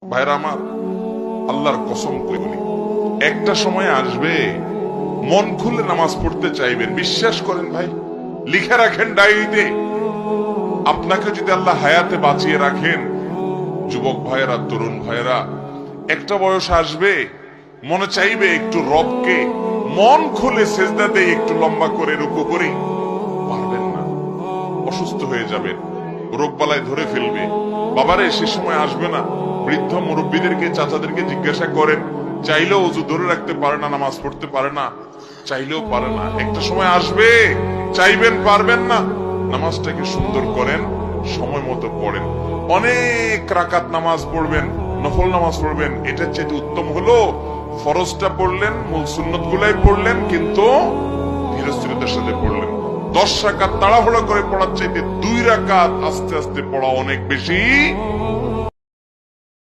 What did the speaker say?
ভাইরা আমার, আল্লাহর কসম করে বলি, একটা সময় আসবে মন খুলে নামাজ পড়তে চাইবেন। বিশ্বাস করেন ভাই, লিখে রাখেন ডায়েরিতে। আপনাকে যদি আল্লাহ হায়াতে বাঁচিয়ে রাখেন, যুবক ভাইয়েরা, তরুণ ভাইয়েরা, একটা বয়স আসবে মনে চাইবে একটু রবকে মন খুলে সেজদা দিয়ে একটু লম্বা করে রুকু করি। পারবেন না, অসুস্থ হয়ে যাবেন, রোগবালায় ধরে ফেলবে। বাবারে, সে সময় আসবে না? বৃদ্ধ মুরব্বীদেরকে, চাচাদেরকে জিজ্ঞাসা করেন, চাইলেও অজু ধরে রাখতে পারে না, নামাজ পড়তে পারে না, চাইলেও পারে না। একটা সময় আসবে চাইবেন, পারবেন না। নামাজটাকে সুন্দর করেন, সময় মতো পড়েন, অনেক রাকাত নামাজ পড়বেন, নফল নামাজ পড়বেন। এটার চেয়ে উত্তম হলো ফরজটা পড়লেন, মূল সুন্নত গুলাই পড়লেন, কিন্তু ধীরস্থিরতার সাথে পড়লেন। 10 রাকাত তাড়াহুড়া করে পড়ার চাইতে 2 রাকাত আস্তে আস্তে পড়া অনেক বেশি